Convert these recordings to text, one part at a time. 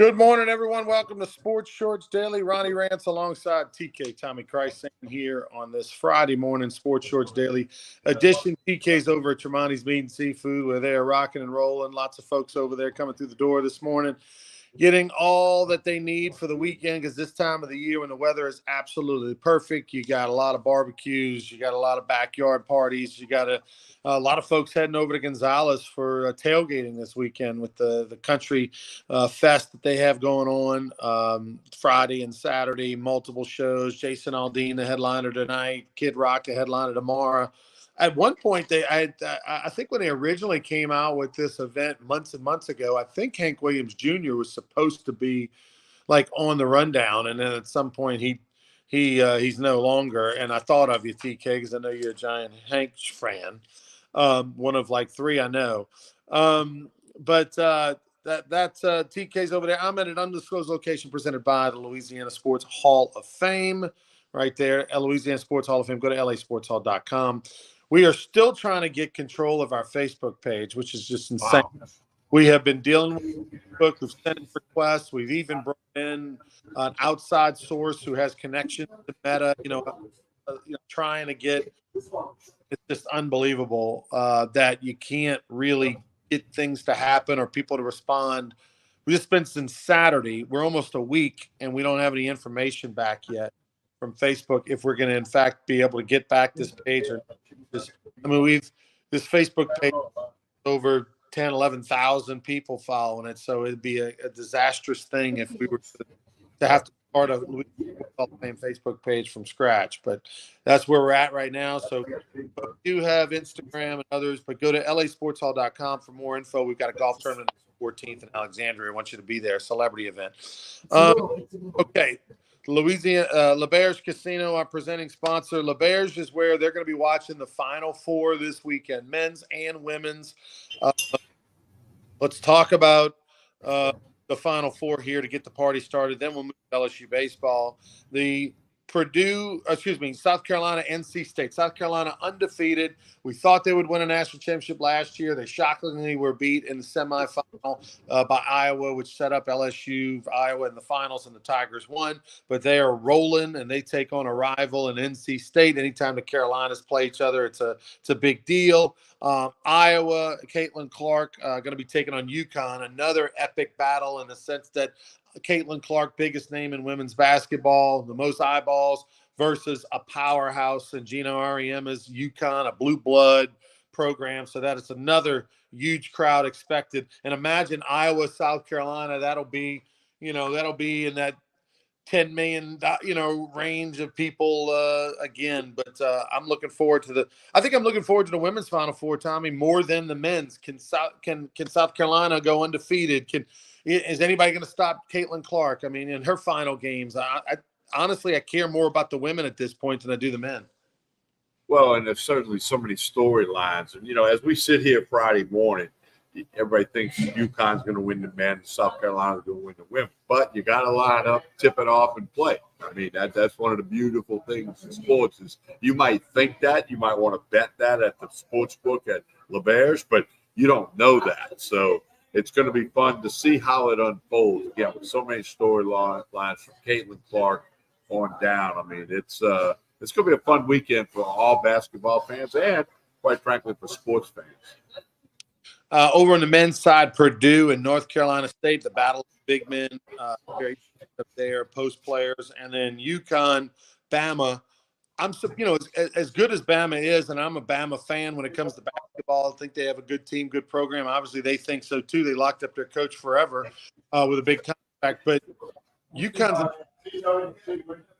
Good morning, everyone. Welcome to Sports Shorts Daily. Ronnie Rance alongside TK Tommy Christ here on this Friday morning Sports Shorts Daily edition. TK's over at Tremonti's Meat and Seafood where they're rocking and rolling. Lots of folks over there coming through the door this morning, getting all that they need for the weekend because this time of the year when the weather is absolutely perfect, you got a lot of barbecues, you got a lot of backyard parties, you got a lot of folks heading over to Gonzales for tailgating this weekend with the country fest that they have going on Friday and Saturday, multiple shows. Jason Aldean, the headliner tonight, Kid Rock, the headliner tomorrow. At one point, I think when they originally came out with this event months and months ago, I think Hank Williams Jr. was supposed to be like on the rundown, and then at some point he's no longer. And I thought of you, TK, because I know you're a giant Hank fan, one of like three I know. That's TK's over there. I'm at an undisclosed location presented by the Louisiana Sports Hall of Fame, right there. Louisiana Sports Hall of Fame. Go to lasportshall.com. We are still trying to get control of our Facebook page, which is just insane. Wow. We have been dealing with Facebook. We've sent requests. We've even brought in an outside source who has connections to Meta, trying to get – it's just unbelievable that you can't really get things to happen or people to respond. We just spent since Saturday. We're almost a week, and we don't have any information back yet from Facebook if we're going to, in fact, be able to get back this page or this Facebook page over 10, 11,000 people following it. So it'd be a disastrous thing if we were to have to start a Facebook page from scratch. But that's where we're at right now. So we do have Instagram and others, but go to lasportshall.com for more info. We've got a golf tournament on the 14th in Alexandria. I want you to be there, celebrity event. Okay. Louisiana LeBear's Casino, our presenting sponsor. LeBear's is where they're going to be watching the Final Four this weekend, men's and women's. Let's talk about the Final Four here to get the party started. Then we'll move to LSU baseball. The South Carolina, NC State. South Carolina undefeated. We thought they would win a national championship last year. They shockingly were beat in the semifinal by Iowa, which set up LSU, Iowa in the finals, and the Tigers won. But they are rolling, and they take on a rival in NC State. Anytime the Carolinas play each other, it's a big deal. Iowa, Caitlin Clark going to be taking on UConn, another epic battle in the sense that Caitlin Clark, biggest name in women's basketball, the most eyeballs, versus a powerhouse in Gino Auriemma's UConn, a blue blood program. So that is another huge crowd expected. And imagine Iowa, South Carolina. That'll be in that 10 million, range of people again. But I'm looking forward to the women's Final Four, Tommy, more than the men's. Can South Carolina go undefeated? Is anybody going to stop Caitlin Clark? I mean, in her final games, I honestly care more about the women at this point than I do the men. Well, and there's certainly so many storylines. And, as we sit here Friday morning, everybody thinks UConn's going to win the men, South Carolina's going to win the women. But you got to line up, tip it off, and play. I mean, that's one of the beautiful things in sports is you might think that. You might want to bet that at the sports book at LeBear's, but you don't know that. So it's going to be fun to see how it unfolds. Again, with so many storylines from Caitlin Clark on down. I mean, it's going to be a fun weekend for all basketball fans and, quite frankly, for sports fans. Over on the men's side, Purdue and North Carolina State, the battle of big men up there, post players, and then UConn, Bama. As good as Bama is, and I'm a Bama fan when it comes to basketball. I think they have a good team, good program. Obviously, they think so too. They locked up their coach forever with a big contract. But UConn's a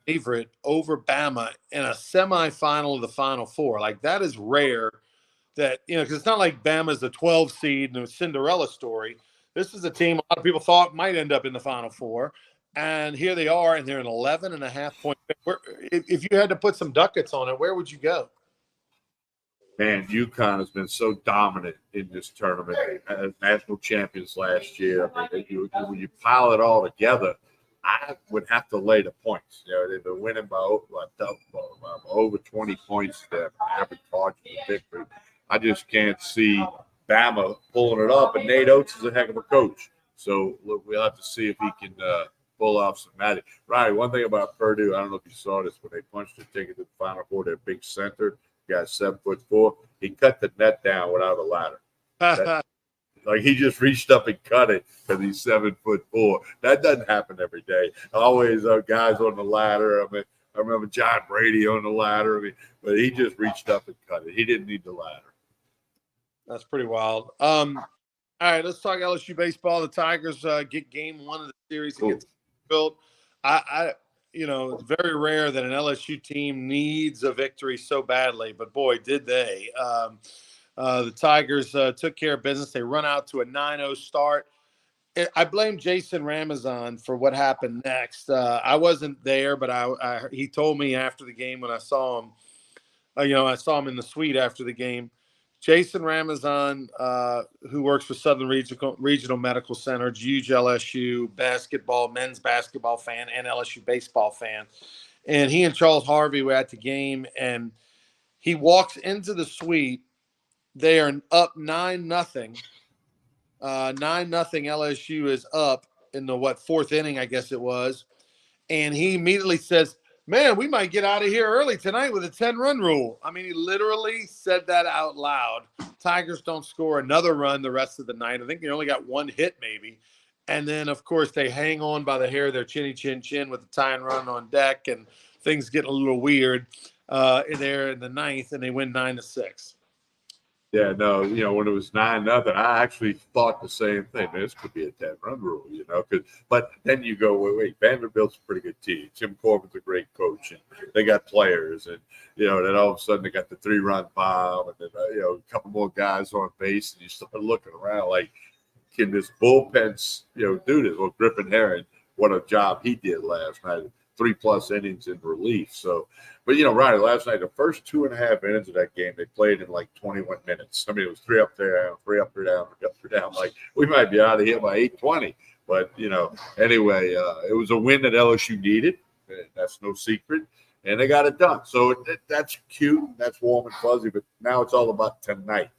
favorite over Bama in a semifinal of the Final Four. Like, that is rare. That, because it's not like Bama's the 12 seed and a Cinderella story. This is a team a lot of people thought might end up in the Final Four. And here they are, and they're an 11.5-point. If you had to put some ducats on it, where would you go? Man, UConn has been so dominant in this tournament. As national champions last year. I mean, when you pile it all together, I would have to lay the points. They've been winning by over 20 points. Their average margin of victory. I just can't see Bama pulling it up. And Nate Oates is a heck of a coach. So look, we'll have to see if he can pull off some magic. Right. One thing about Purdue, I don't know if you saw this when they punched the ticket to the Final Four. Their big center, guy 7'4", he cut the net down without a ladder. That, like he just reached up and cut it because he's 7'4". That doesn't happen every day. Always guys on the ladder. I mean, I remember John Brady on the ladder. I mean, but he just reached up and cut it. He didn't need the ladder. That's pretty wild. All right, let's talk LSU baseball. The Tigers get game one of the series against Built. It's very rare that an LSU team needs a victory so badly, but boy, did they. The Tigers took care of business. They run out to a 9-0 start. I blame Jason Ramazan for what happened next. I wasn't there, but he told me after the game when I saw him. I saw him in the suite after the game. Jason Ramazan, who works for Southern Regional Medical Center, huge LSU men's basketball fan, and LSU baseball fan. And he and Charles Harvey were at the game, and he walks into the suite. They are up 9-0. 9-0 LSU is up in the fourth inning, I guess it was. And he immediately says, "Man, we might get out of here early tonight with a 10-run rule." I mean, he literally said that out loud. Tigers don't score another run the rest of the night. I think they only got one hit maybe. And then, of course, they hang on by the hair of their chinny chin chin with the tying run on deck, and things get a little weird there in the ninth, and they win 9-6. Yeah, no, when it was 9-0, I actually thought the same thing. This could be a 10-run rule, but then you go, wait, Vanderbilt's a pretty good team. Tim Corbin's a great coach, and they got players, and then all of a sudden they got the 3-run bomb, and then a couple more guys on base, and you start looking around like, can this bullpen, do this? Well, Griffin Herring, what a job he did last night. 3+ innings in relief. So, but Ronnie, last night, the first 2.5 innings of that game, they played in like 21 minutes. I mean, it was 3 up there down, 3 up there down, 3 up there down. Like we might be out of here by 8:20. But anyway, it was a win that LSU needed. That's no secret, and they got it done. So that's cute, that's warm and fuzzy. But now it's all about tonight.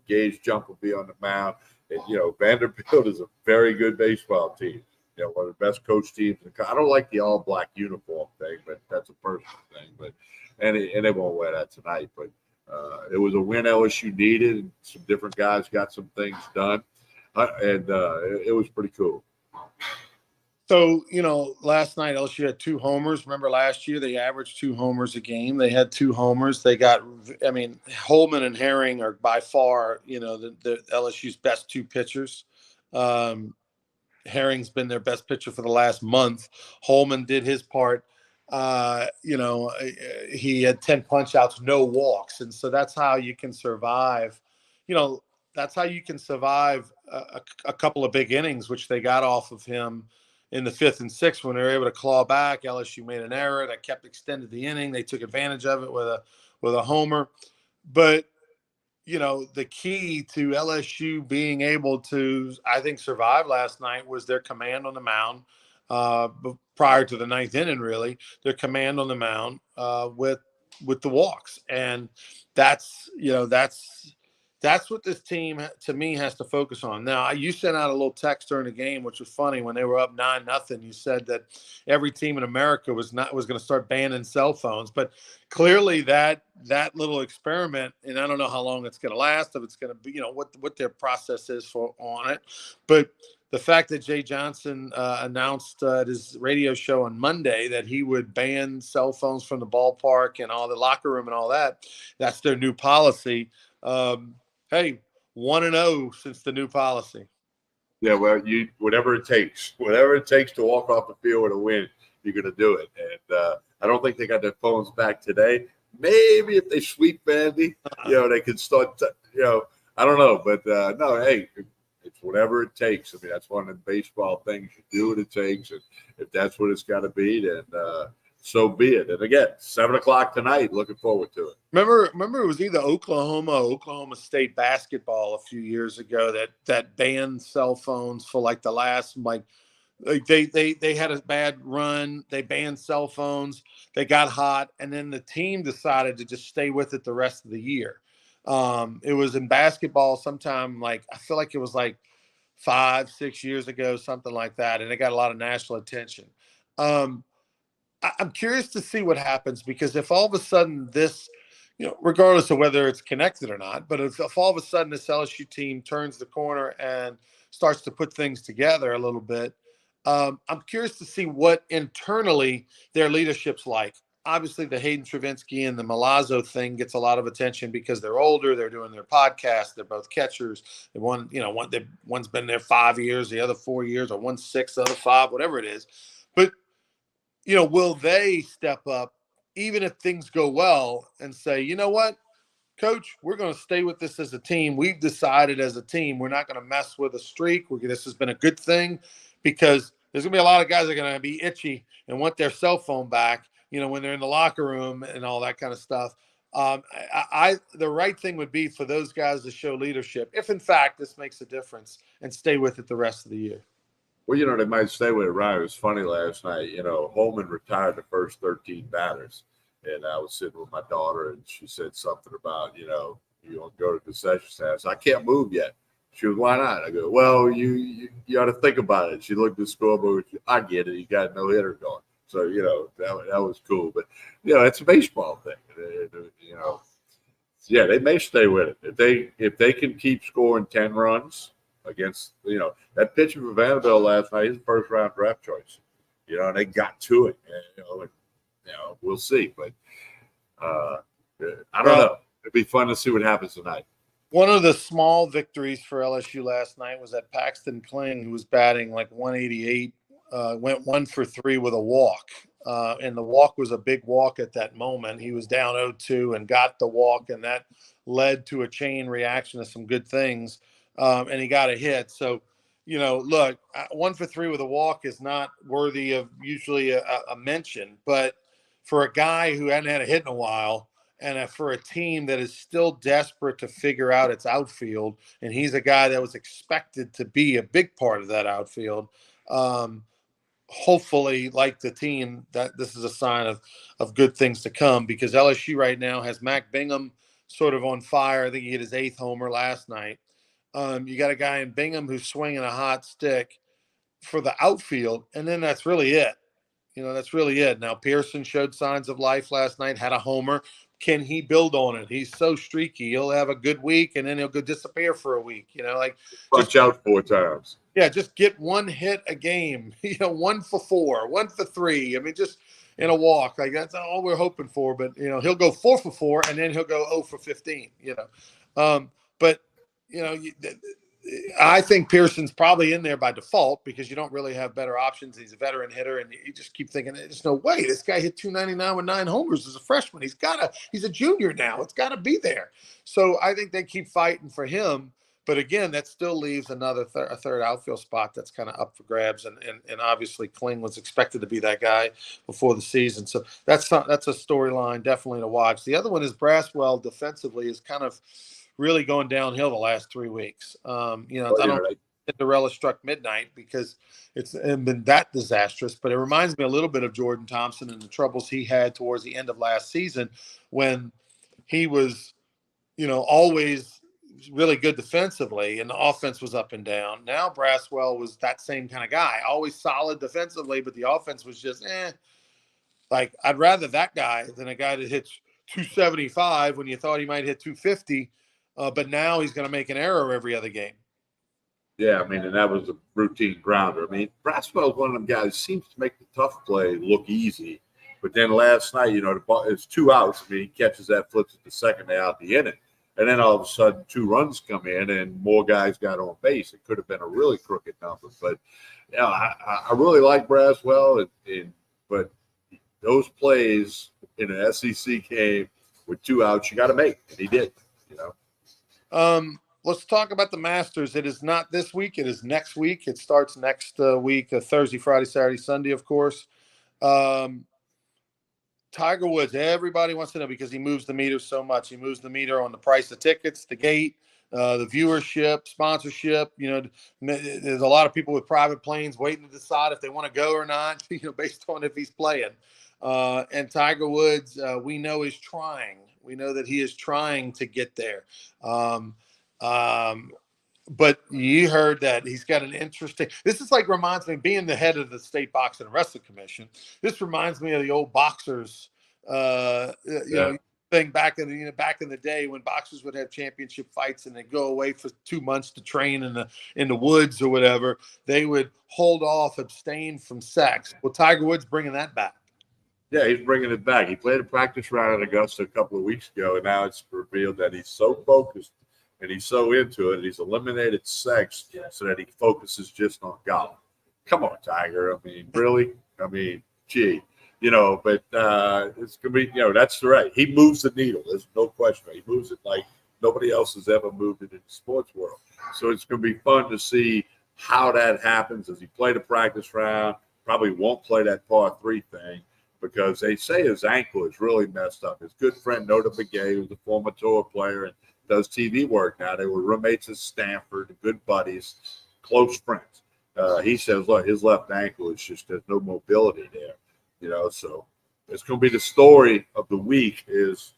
Gage Jump will be on the mound, and Vanderbilt is a very good baseball team. One of the best coach teams. I don't like the all black uniform thing, but that's a personal thing. But and they won't wear that tonight. But it was a win LSU needed, and some different guys got some things done, and it was pretty cool. So, last night LSU had 2 homers. Remember last year they averaged 2 homers a game. They had 2 homers. They got, Holman and Herring are by far, the LSU's best 2 pitchers. Herring's been their best pitcher for the last month. Holman did his part. He had 10 punch outs, no walks. And so that's how you can survive. That's how you can survive a couple of big innings, which they got off of him in the 5th and 6th when they were able to claw back. LSU made an error that kept extended the inning. They took advantage of it with a homer. But the key to LSU being able to, I think, survive last night was their command on the mound prior to the 9th inning, really. Their command on the mound with the walks. And that's what this team, to me, has to focus on. Now, you sent out a little text during the game, which was funny. When they were up 9-0, you said that every team in America was going to start banning cell phones. But clearly, that little experiment, and I don't know how long it's going to last, if it's going to be, what their process is on it. But the fact that Jay Johnson announced at his radio show on Monday that he would ban cell phones from the ballpark and all the locker room and all that, that's their new policy. Hey, 1-0 since the new policy. Yeah, well, whatever it takes to walk off the field with a win, you're going to do it. And I don't think they got their phones back today. Maybe if they sweep Vandy, they could start. I don't know, but no, hey, it's whatever it takes. I mean, that's one of the baseball things. You do what it takes, and if that's what it's got to be, then so be it. And again, 7:00 tonight. Looking forward to it. Remember, it was either Oklahoma State basketball a few years ago that banned cell phones for like the last they had a bad run. They banned cell phones. They got hot, and then the team decided to just stay with it the rest of the year. It was in basketball sometime. I feel like it was 5-6 years ago, something like that, and it got a lot of national attention. Um, I'm curious to see what happens, because if all of a sudden this, regardless of whether it's connected or not, but if all of a sudden this LSU team turns the corner and starts to put things together a little bit, I'm curious to see what internally their leadership's like. Obviously, the Hayden Travinsky and the Milazzo thing gets a lot of attention because they're older. They're doing their podcast. They're both catchers. One's been there 5 years, the other 4 years, or one's 6, the other 5, whatever it is. But will they step up even if things go well and say, you know what, coach, we're going to stay with this as a team. We've decided as a team we're not going to mess with a streak. This has been a good thing, because there's going to be a lot of guys that are going to be itchy and want their cell phone back, when they're in the locker room and all that kind of stuff. The right thing would be for those guys to show leadership, if in fact this makes a difference, and stay with it the rest of the year. Well, they might stay with it, Ryan. It was funny last night. Holman retired the first 13 batters. And I was sitting with my daughter, and she said something about, you want to go to the concession stand. I can't move yet. She was, why not? I go, well, you ought to think about it. She looked at the scoreboard. I get it. You got no hitter going. So, that was cool. But, it's a baseball thing. Yeah, they may stay with it. If they can keep scoring 10 runs against, that pitcher for Vanderbilt last night, he's a first-round draft choice. And they got to it. We'll see. But I don't know. It'd be fun to see what happens tonight. One of the small victories for LSU last night was that Paxton Kling, who was batting like 188, went 1 for 3 with a walk. And the walk was a big walk at that moment. He was down 0-2 and got the walk, and that led to a chain reaction of some good things. And he got a hit. So, look, 1 for 3 with a walk is not worthy of usually a mention. But for a guy who hadn't had a hit in a while, and for a team that is still desperate to figure out its outfield, and he's a guy that was expected to be a big part of that outfield, hopefully, like the team, that this is a sign of good things to come, because LSU right now has Mac Bingham sort of on fire. I think he hit his 8th homer last night. You got a guy in Bingham who's swinging a hot stick for the outfield, and then that's really it. That's really it. Now, Pearson showed signs of life last night, had a homer. Can he build on it? He's so streaky. He'll have a good week, and then he'll go disappear for a week. Punch out 4 times. Yeah, just get 1 hit a game. 1 for 4, 1 for 3. I mean, just in a walk. Like, that's all we're hoping for. But he'll go 4 for 4, and then he'll go 0 for 15. But I think Pearson's probably in there by default, because you don't really have better options. He's a veteran hitter, and you just keep thinking, there's no way this guy hit 299 with 9 homers as a freshman. He's a junior now. It's got to be there. So I think they keep fighting for him. But again, that still leaves another a third outfield spot that's kind of up for grabs. And obviously Kling was expected to be that guy before the season. So that's a storyline definitely to watch. The other one is Braswell defensively is kind of really going downhill the last 3 weeks. I don't think Cinderella struck midnight, because it's been that disastrous, but it reminds me a little bit of Jordan Thompson and the troubles he had towards the end of last season, when he was, always really good defensively and the offense was up and down. Now Braswell was that same kind of guy, always solid defensively, but the offense was just like, I'd rather that guy than a guy that hits 275 when you thought he might hit 250. But now he's going to make an error every other game. Yeah, I mean, and that was a routine grounder. I mean, Braswell is one of them guys who seems to make the tough play look easy. But then last night, the ball, it's 2 outs. I mean, he catches that, flips it to second, they out the inning. And then all of a sudden, 2 runs come in and more guys got on base. It could have been a really crooked number. But, I really like Braswell. But those plays in an SEC game with 2 outs, you got to make. And he did, Let's talk about the Masters. It is not this week. It is next week. It starts next week, Thursday, Friday, Saturday, Sunday, of course. Tiger Woods, everybody wants to know, because he moves the meter so much. He moves the meter on the price of tickets, the gate, the viewership, sponsorship. There's a lot of people with private planes waiting to decide if they want to go or not, based on if he's playing. And Tiger Woods, we know, is trying. We know that he is trying to get there. but you heard that he's got an interesting. This is like reminds me being the head of the state boxing and wrestling commission. This reminds me of the old boxers. Yeah. Thing back in the day when boxers would have championship fights and they go away for 2 months to train in the woods or whatever. They would hold off, abstain from sex. Well, Tiger Woods bringing that back. Yeah, he's bringing it back. He played a practice round at Augusta a couple of weeks ago, and now it's revealed that he's so focused and he's so into it, he's eliminated sex so that he focuses just on golf. Come on, Tiger. I mean, really? I mean, gee. But it's going to be, that's right. He moves the needle. There's no question. He moves it like nobody else has ever moved it in the sports world. So it's going to be fun to see how that happens as he played a practice round. Probably won't play that par 3 thing because they say his ankle is really messed up. His good friend, Nota Begay, who's a former tour player and does TV work now. They were roommates at Stanford, good buddies, close friends. He says, look, his left ankle is just, there's no mobility there. So it's going to be the story of the week is,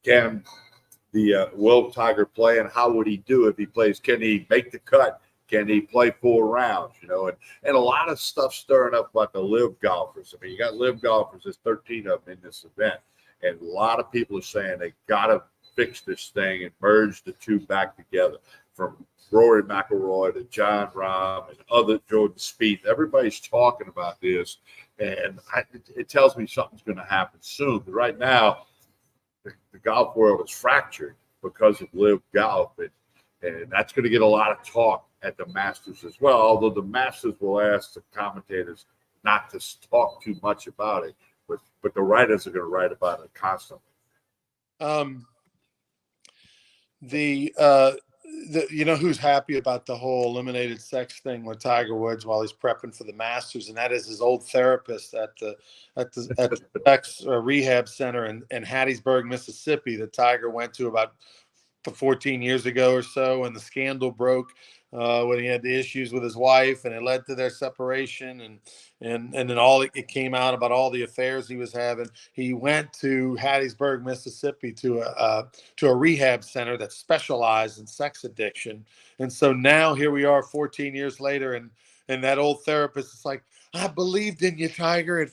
can will Tiger play and how would he do if he plays? Can he make the cut? Can he play 4 rounds? And a lot of stuff stirring up about the live golfers. I mean, you got live golfers. There's 13 of them in this event. And a lot of people are saying they got to fix this thing and merge the two back together from Rory McIlroy to John Rahm and other Jordan Spieth. Everybody's talking about this. And it tells me something's going to happen soon. But right now, the golf world is fractured because of live golf. And that's going to get a lot of talk at the Masters as well, although the Masters will ask the commentators not to talk too much about it. But the writers are going to write about it constantly. Who's happy about the whole eliminated sex thing with Tiger Woods while he's prepping for the Masters, and that is his old therapist at the sex rehab center in Hattiesburg, Mississippi, that Tiger went to about 14 years ago or so, and the scandal broke when he had the issues with his wife, and it led to their separation, and then it came out about all the affairs he was having. He went to Hattiesburg, Mississippi, to a rehab center that specialized in sex addiction, and so now here we are, 14 years later, and that old therapist is like, "I believed in you, Tiger."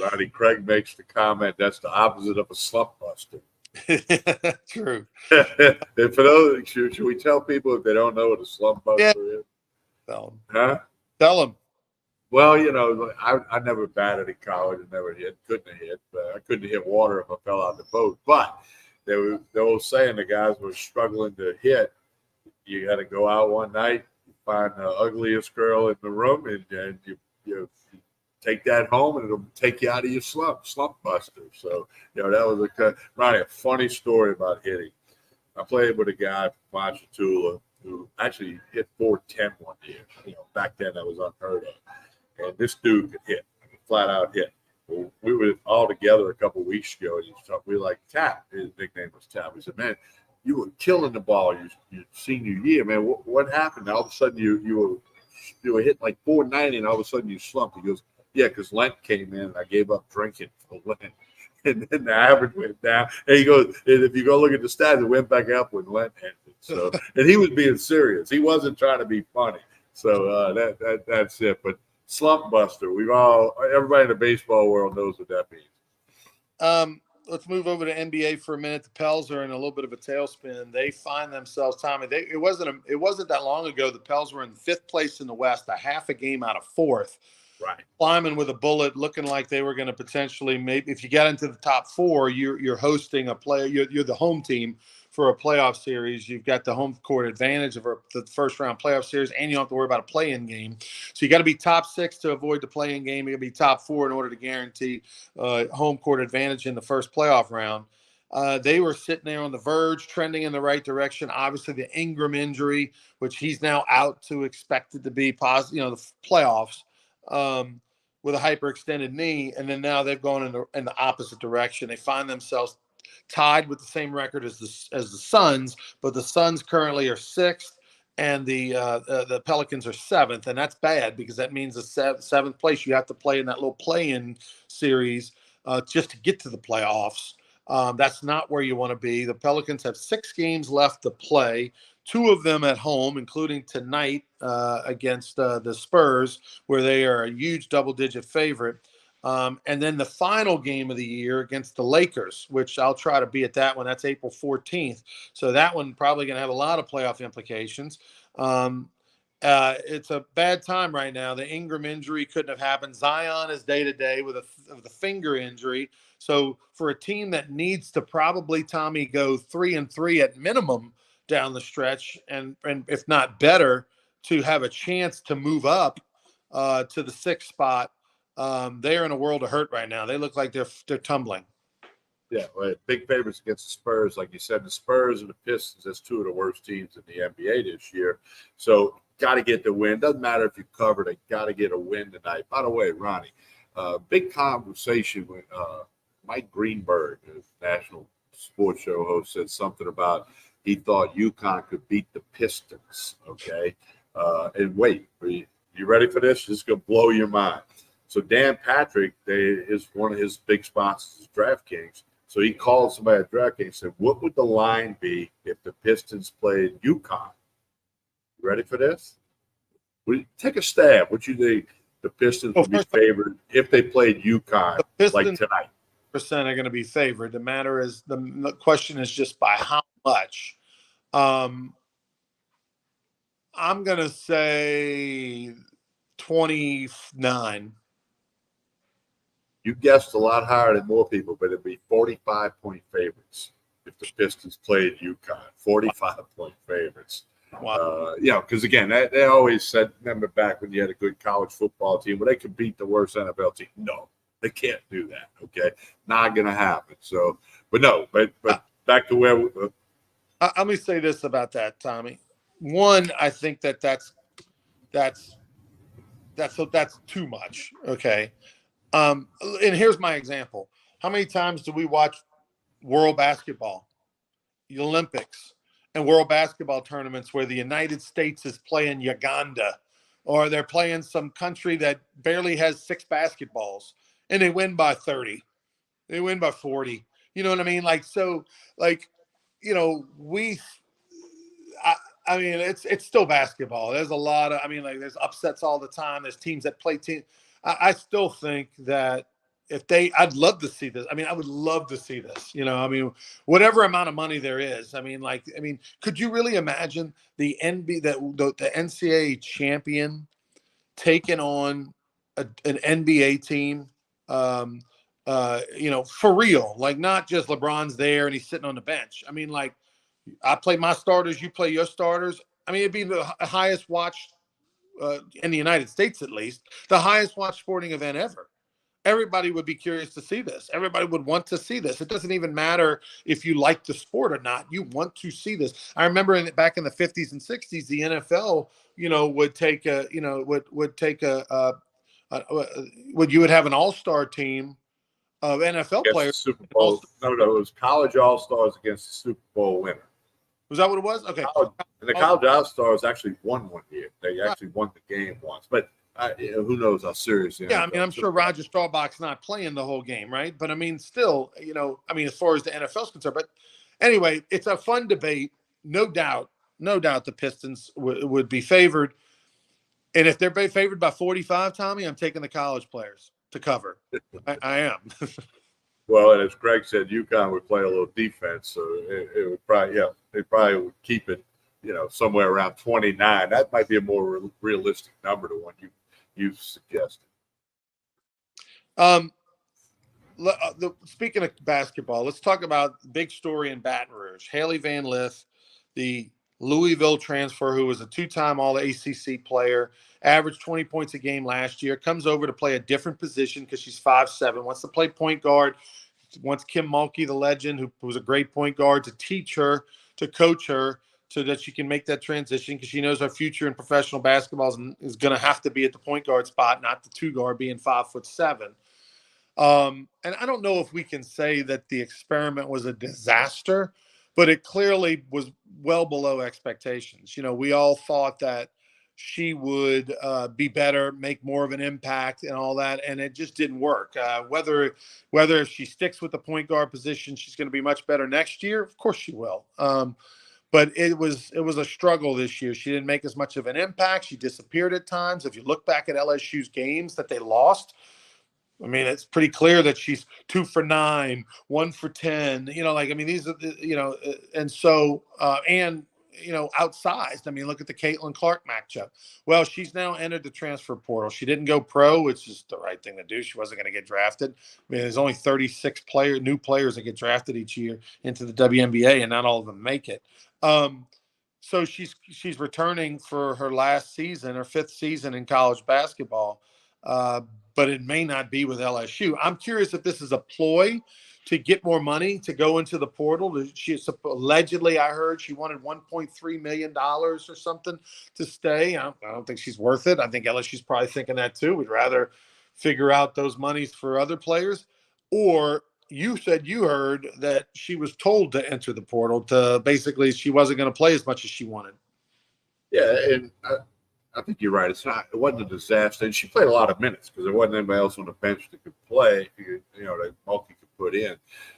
Rodney Craig makes the comment that's the opposite of a slump buster. True. And for those, should we tell people if they don't know what a slump buster is? Tell them. Huh? Tell them. Well, I never batted in college and never couldn't have hit. I couldn't hit water if I fell out of the boat. But they were saying the guys were struggling to hit. You got to go out one night, find the ugliest girl in the room, and you take that home, and it'll take you out of your slump buster. So, that was a funny story about hitting. I played with a guy from Ponchatoula who actually hit 410 one year. Back then that was unheard of. And this dude could hit, flat out hit. Well, we were all together a couple of weeks ago, and we were like, Tap. His nickname was Tap. We said, man, you were killing the ball your senior year, man. What happened? All of a sudden you were hitting like 490, and all of a sudden you slumped. He goes, yeah, because Lent came in, and I gave up drinking for Lent. And then the average went down. And he goes, and if you go look at the stats, it went back up when Lent ended. So, and he was being serious. He wasn't trying to be funny. So that's it. But slump buster, everybody in the baseball world knows what that means. Let's move over to NBA for a minute. The Pels are in a little bit of a tailspin. They find themselves, Tommy. It wasn't that long ago. The Pels were in 5th place in the West, a half a game out of 4th. Right. Climbing with a bullet, looking like they were going to potentially, maybe if you get into the top 4, you're hosting a play. You're the home team for a playoff series. You've got the home court advantage of the first round playoff series, and you don't have to worry about a play-in game. So you got to be top 6 to avoid the play-in game. You got to be top 4 in order to guarantee home court advantage in the first playoff round. They were sitting there on the verge, trending in the right direction. Obviously, the Ingram injury, which he's now out to, expected to be positive, the playoffs. With a hyperextended knee, and then now they've gone in the opposite direction. They find themselves tied with the same record as the Suns, but the Suns currently are 6th, and the Pelicans are 7th, and that's bad because that means the 7th place you have to play in that little play-in series just to get to the playoffs. That's not where you want to be. The Pelicans have 6 games left to play, 2 of them at home, including tonight against the Spurs, where they are a huge double-digit favorite. And then the final game of the year against the Lakers, which I'll try to be at that one. That's April 14th. So that one probably going to have a lot of playoff implications. It's a bad time right now. The Ingram injury couldn't have happened. Zion is day to day with a finger injury. So for a team that needs to probably, Tommy, go 3-3 at minimum down the stretch, and if not better, to have a chance to move up to the 6th spot, they are in a world of hurt right now. They look like they're tumbling. Yeah, well, big favorites against the Spurs. Like you said, the Spurs and the Pistons, that's 2 of the worst teams in the NBA this year. So got to get the win. Doesn't matter if you cover, they got to get a win tonight. By the way, Ronnie, big conversation with Mike Greenberg, the national sports show host, said something about he thought UConn could beat the Pistons. Okay. And wait, you ready for this? This is going to blow your mind. So Dan Patrick, is one of his big sponsors is DraftKings. So he called somebody at DraftKings and said, what would the line be if the Pistons played UConn? You ready for this? Take a stab. What you think the Pistons would be favored if they played UConn like tonight? Percent are going to be favored. The matter is, the question is just by how much. I'm going to say 29. You guessed a lot higher than more people, but it'd be 45-point favorites if the Pistons played UConn. 45-point favorites. Wow. Because again, they always said, remember back when you had a good college football team, well, they could beat the worst NFL team. No, they can't do that. Okay, not going to happen. So, but back to where. Let me say this about that, Tommy. One, I think that's too much. Okay. And here's my example. How many times do we watch world basketball, the Olympics, and world basketball tournaments where the United States is playing Uganda, or they're playing some country that barely has 6 basketballs, and they win by 30. They win by 40. You know what I mean? I mean, it's still basketball. There's a lot of, there's upsets all the time. There's teams that play teams. I still think that I'd love to see this. I would love to see this. Whatever amount of money there is. Could you really imagine the NCAA champion taking on an NBA team? For real, like not just LeBron's there and he's sitting on the bench. I play my starters, you play your starters. It'd be the highest watched in the United States, at least, the highest watched sporting event ever. Everybody would be curious to see this. Everybody would want to see this. It doesn't even matter if you like the sport or not. You want to see this. I remember back in the 50s and 60s, the NFL, you would have an all-star team of NFL players. Super Bowl. No, it was college all-stars against the Super Bowl winner. Was that what it was? Okay. And the college all-stars actually won one year. They actually won the game once. But who knows how serious? I'm sure Roger Staubach's not playing the whole game, right? But still, as far as the NFL is concerned. But anyway, it's a fun debate. No doubt the Pistons would be favored. And if they're favored by 45, Tommy, I'm taking the college players to cover. I am. Well, and as Greg said, UConn would play a little defense, so it would probably, they probably would keep it, somewhere around 29. That might be a more realistic number to one you suggested. Speaking of basketball, let's talk about the big story in Baton Rouge. Haley Van Lith, the Louisville transfer who was a 2-time All-ACC player, averaged 20 points a game last year, comes over to play a different position because she's 5'7", wants to play point guard, wants Kim Mulkey, the legend, who was a great point guard, to teach her, to coach her, so that she can make that transition because she knows her future in professional basketball is going to have to be at the point guard spot, not the 2 guard being 5'7". And I don't know if we can say that the experiment was a disaster, but it clearly was well below expectations. We all thought that, she would be better, make more of an impact, and all that. And it just didn't work. Whether if she sticks with the point guard position, she's going to be much better next year. Of course, she will. But it was a struggle this year. She didn't make as much of an impact. She disappeared at times. If you look back at LSU's games that they lost, I mean, it's pretty clear that she's 2 for 9, 1 for 10. These are and so outsized. I mean, look at the Caitlin Clark matchup. Well, she's now entered the transfer portal. She didn't go pro, which is the right thing to do. She wasn't going to get drafted. I mean, there's only 36 new players that get drafted each year into the WNBA, and not all of them make it. So she's returning for her last season, her 5th season in college basketball. But it may not be with LSU. I'm curious if this is a ploy to get more money to go into the portal. She allegedly, I heard she wanted $1.3 million or something to stay. I don't think she's worth it. I think LSU's probably thinking that too. We'd rather figure out those monies for other players. Or you said you heard that she was told to enter the portal to basically she wasn't going to play as much as she wanted. Yeah, and I think you're right. It wasn't a disaster. And she played a lot of minutes because there wasn't anybody else on the bench that could play, that Mulkey could put in.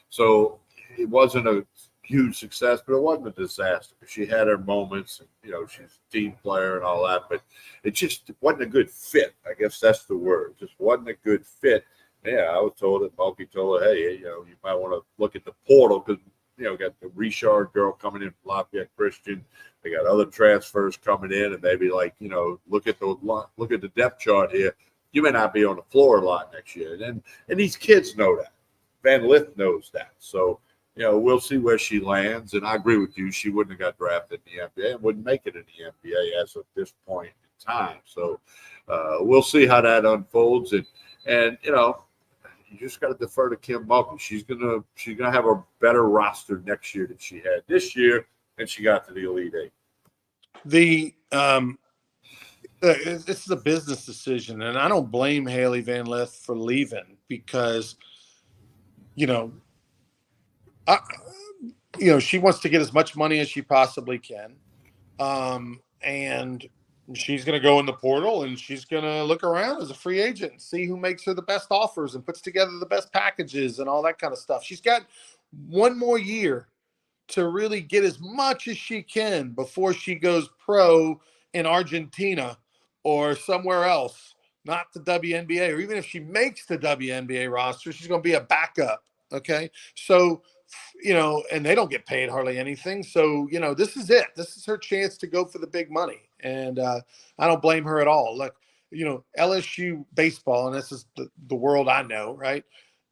So it wasn't a huge success, but it wasn't a disaster. She had her moments, and, she's a team player and all that, but it just wasn't a good fit. I guess that's the word. It just wasn't a good fit. Yeah, I was told that Mulkey told her, hey, you might want to look at the portal because, got the Richard girl coming in from Lafayette Christian. They got other transfers coming in, and maybe look at the depth chart here. You may not be on the floor a lot next year, and these kids know that. Van Lith knows that. So we'll see where she lands. And I agree with you; she wouldn't have got drafted in the NBA and wouldn't make it in the NBA as of this point in time. So we'll see how that unfolds, and you just got to defer to Kim Mulkey. She's gonna have a better roster next year than she had this year, and she got to the Elite Eight. This is a business decision, and I don't blame Haley Van Lith for leaving because, she wants to get as much money as she possibly can, and she's going to go in the portal and she's going to look around as a free agent and see who makes her the best offers and puts together the best packages and all that kind of stuff. She's got one more year to really get as much as she can before she goes pro in Argentina or somewhere else, not the WNBA, or even if she makes the WNBA roster, she's going to be a backup. Okay. So, and they don't get paid hardly anything. So, this is it. This is her chance to go for the big money. And I don't blame her at all. Look, LSU baseball, and this is the world I know, right?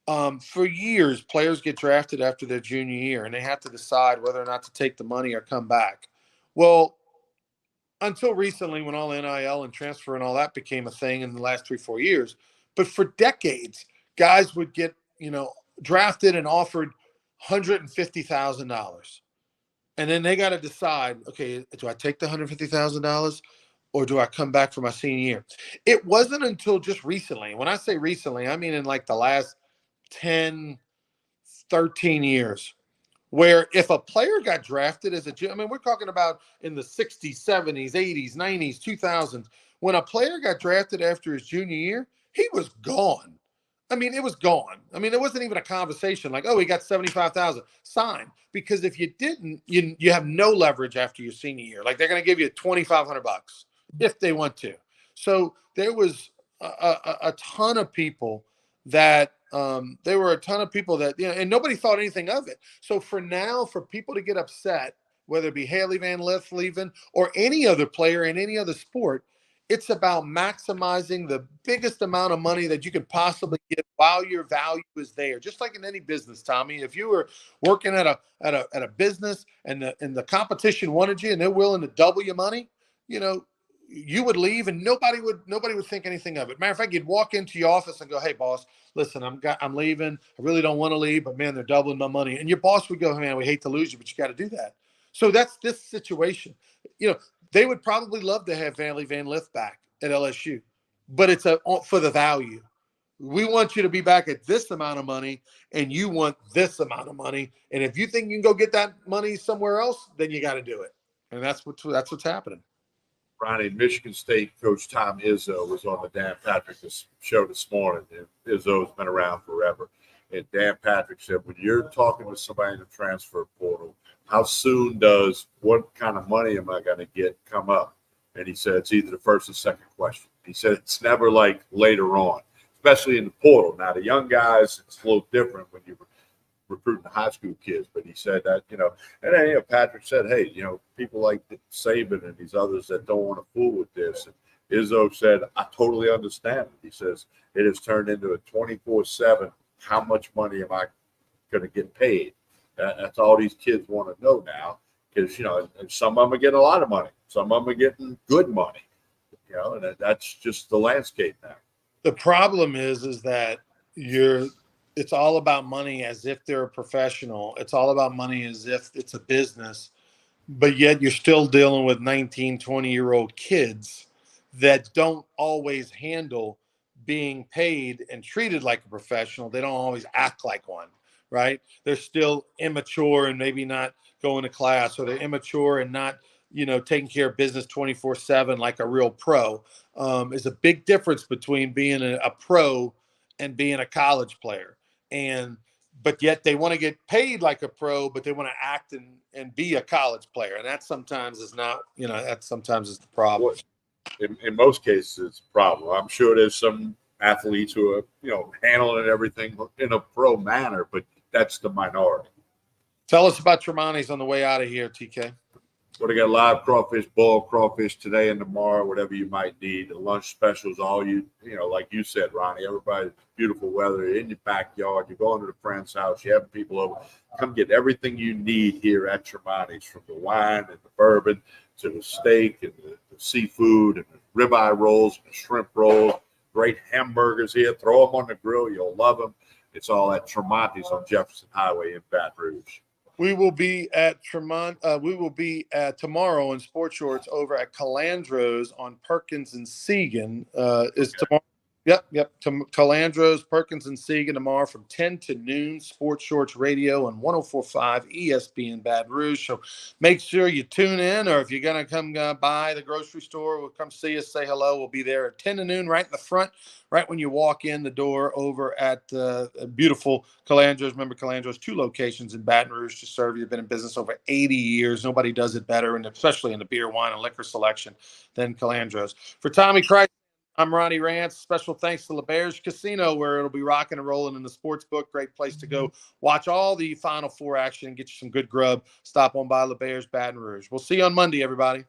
For years, players get drafted after their junior year, and they have to decide whether or not to take the money or come back. Well, until recently, when all NIL and transfer and all that became a thing in the last 3-4 years, but for decades, guys would get, drafted and offered $150,000. And then they got to decide, okay, do I take the $150,000 or do I come back for my senior year? It wasn't until just recently. When I say recently, I mean in like the last 10, 13 years, where if a player got drafted as we're talking about in the 60s, 70s, 80s, 90s, 2000s, when a player got drafted after his junior year, he was gone. It was gone. There wasn't even a conversation like, oh, he got 75,000, sign. Because if you didn't, you have no leverage after your senior year. Like they're going to give you $2,500 if they want to. So there was a ton of people that and nobody thought anything of it. So for people to get upset, whether it be Haley Van Lith leaving or any other player in any other sport, it's about maximizing the biggest amount of money that you can possibly get while your value is there. Just like in any business, Tommy, if you were working at a business and the competition wanted you and they're willing to double your money, you would leave and nobody would think anything of it. Matter of fact, you'd walk into your office and go, "Hey, boss, listen, I'm leaving. I really don't want to leave, but man, they're doubling my money." And your boss would go, "Man, we hate to lose you, but you got to do that." So that's this situation. They would probably love to have Van Lith back at LSU, but it's for the value. We want you to be back at this amount of money, and you want this amount of money. And if you think you can go get that money somewhere else, then you got to do it. And that's what's happening. Ronnie, Michigan State coach Tom Izzo was on the Dan Patrick show this morning. And Izzo's been around forever. And Dan Patrick said, when you're talking to somebody in the transfer portal, how soon does what kind of money am I going to get come up? And he said it's either the first or second question. He said it's never like later on, especially in the portal. Now, the young guys, it's a little different when you're recruiting high school kids. But he said that, and then Patrick said, hey, people like Saban and these others that don't want to fool with this. And Izzo said, I totally understand it. He says it has turned into a 24/7. How much money am I going to get paid? That's all these kids want to know now, because and some of them are getting a lot of money, some of them are getting good money, and that's just the landscape now. The problem is that it's all about money as if they're a professional. It's all about money as if it's a business, but yet you're still dealing with 19, 20-year-old kids that don't always handle being paid and treated like a professional. They don't always act like one, right? They're still immature and maybe not going to class, or they're immature and not, taking care of business 24/7 like a real pro. Is a big difference between being a pro and being a college player. But yet they want to get paid like a pro, but they want to act and be a college player. And that sometimes is not, that sometimes is the problem. In most cases, it's a problem. I'm sure there's some athletes who are, handling everything in a pro manner, but that's the minority. Tell us about Tremonti's on the way out of here, TK. Well, they got live crawfish, boiled crawfish today and tomorrow, whatever you might need. The lunch specials, all like you said, Ronnie, everybody, beautiful weather in your backyard. You're going to the friend's house, you're having people over. Come get everything you need here at Tremonti's, from the wine and the bourbon to the steak and the seafood and the ribeye rolls and the shrimp rolls. Great hamburgers here. Throw them on the grill. You'll love them. It's all at Tremonti's on Jefferson Highway in Baton Rouge. We will be at Tremont. We will be tomorrow in sports shorts over at Calandro's on Perkins and Segan. Tomorrow? Yep. Calandro's, Perkins and Segan tomorrow from 10 to noon. Sports Shorts Radio on 104.5 ESPN Baton Rouge. So make sure you tune in, or if you're going to come by the grocery store, we'll come see us, say hello. We'll be there at 10 to noon, right in the front, right when you walk in the door over at beautiful Calandro's. Remember, Calandro's, 2 locations in Baton Rouge to serve you. Been in business over 80 years. Nobody does it better, and especially in the beer, wine, and liquor selection than Calandro's. For Tommy Christ, I'm Ronnie Rance. Special thanks to LeBear's Casino, where it'll be rocking and rolling in the sports book. Great place to go watch all the Final Four action and get you some good grub. Stop on by LeBear's Baton Rouge. We'll see you on Monday, everybody.